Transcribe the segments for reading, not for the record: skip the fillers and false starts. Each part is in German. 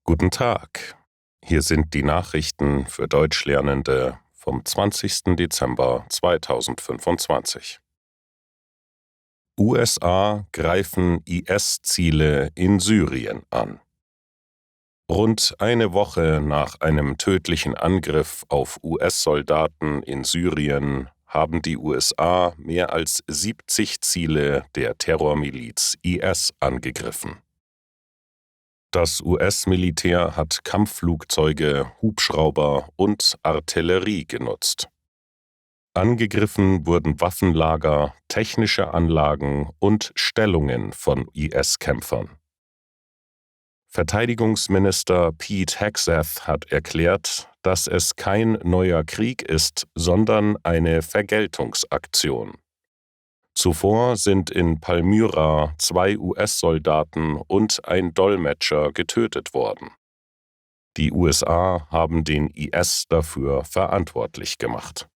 Guten Tag. Hier sind die Nachrichten für Deutschlernende vom 20. Dezember 2025. USA greifen IS-Ziele in Syrien an. Rund eine Woche nach einem tödlichen Angriff auf US-Soldaten in Syrien haben die USA mehr als 70 Ziele der Terrormiliz IS angegriffen. Das US-Militär hat Kampfflugzeuge, Hubschrauber und Artillerie genutzt. Angegriffen wurden Waffenlager, technische Anlagen und Stellungen von IS-Kämpfern. Verteidigungsminister Pete Hegseth hat erklärt, dass es kein neuer Krieg ist, sondern eine Vergeltungsaktion. Zuvor sind in Palmyra 2 US-Soldaten und ein Dolmetscher getötet worden. Die USA haben den IS dafür verantwortlich gemacht.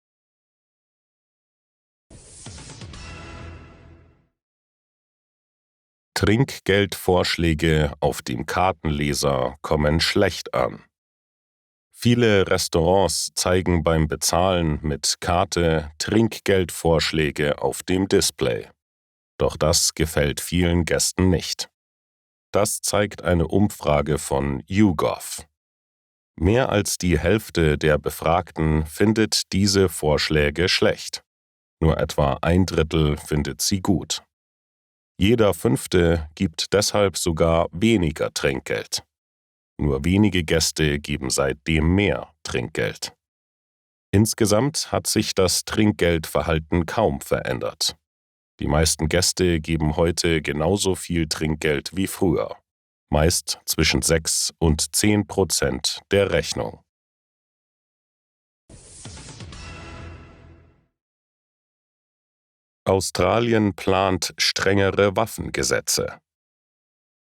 Trinkgeldvorschläge auf dem Kartenleser kommen schlecht an. Viele Restaurants zeigen beim Bezahlen mit Karte Trinkgeldvorschläge auf dem Display. Doch das gefällt vielen Gästen nicht. Das zeigt eine Umfrage von YouGov. Mehr als die Hälfte der Befragten findet diese Vorschläge schlecht. Nur etwa 1/3 findet sie gut. Jeder 5. gibt deshalb sogar weniger Trinkgeld. Nur wenige Gäste geben seitdem mehr Trinkgeld. Insgesamt hat sich das Trinkgeldverhalten kaum verändert. Die meisten Gäste geben heute genauso viel Trinkgeld wie früher, meist zwischen 6 und 10% der Rechnung. Australien plant strengere Waffengesetze.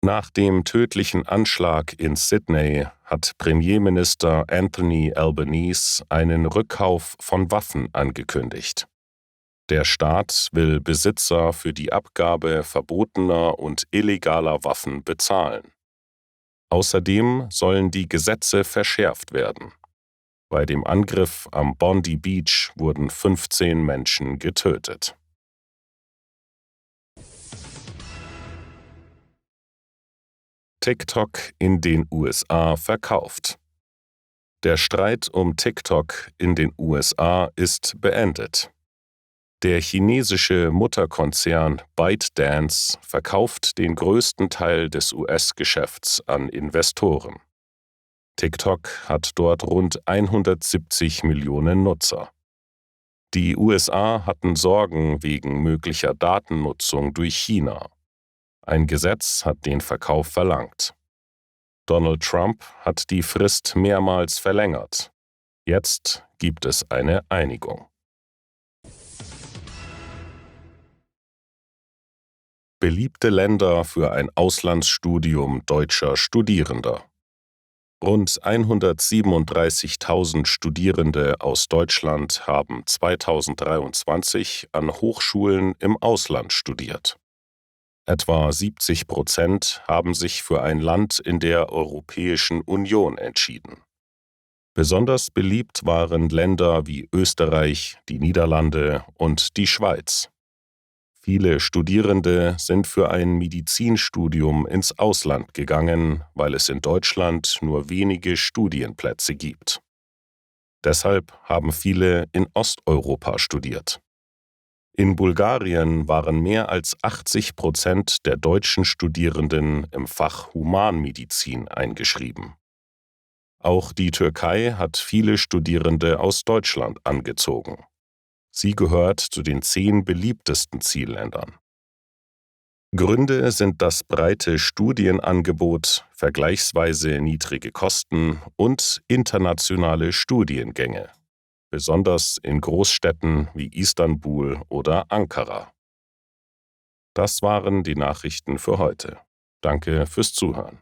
Nach dem tödlichen Anschlag in Sydney hat Premierminister Anthony Albanese einen Rückkauf von Waffen angekündigt. Der Staat will Besitzer für die Abgabe verbotener und illegaler Waffen bezahlen. Außerdem sollen die Gesetze verschärft werden. Bei dem Angriff am Bondi Beach wurden 15 Menschen getötet. TikTok in den USA verkauft. Der Streit um TikTok in den USA ist beendet. Der chinesische Mutterkonzern ByteDance verkauft den größten Teil des US-Geschäfts an Investoren. TikTok hat dort rund 170 Millionen Nutzer. Die USA hatten Sorgen wegen möglicher Datennutzung durch China. Ein Gesetz hat den Verkauf verlangt. Donald Trump hat die Frist mehrmals verlängert. Jetzt gibt es eine Einigung. Beliebte Länder für ein Auslandsstudium deutscher Studierender. Rund 137.000 Studierende aus Deutschland haben 2023 an Hochschulen im Ausland studiert. Etwa 70% haben sich für ein Land in der Europäischen Union entschieden. Besonders beliebt waren Länder wie Österreich, die Niederlande und die Schweiz. Viele Studierende sind für ein Medizinstudium ins Ausland gegangen, weil es in Deutschland nur wenige Studienplätze gibt. Deshalb haben viele in Osteuropa studiert. In Bulgarien waren mehr als 80% der deutschen Studierenden im Fach Humanmedizin eingeschrieben. Auch die Türkei hat viele Studierende aus Deutschland angezogen. Sie gehört zu den 10 beliebtesten Zielländern. Gründe sind das breite Studienangebot, vergleichsweise niedrige Kosten und internationale Studiengänge, besonders in Großstädten wie Istanbul oder Ankara. Das waren die Nachrichten für heute. Danke fürs Zuhören.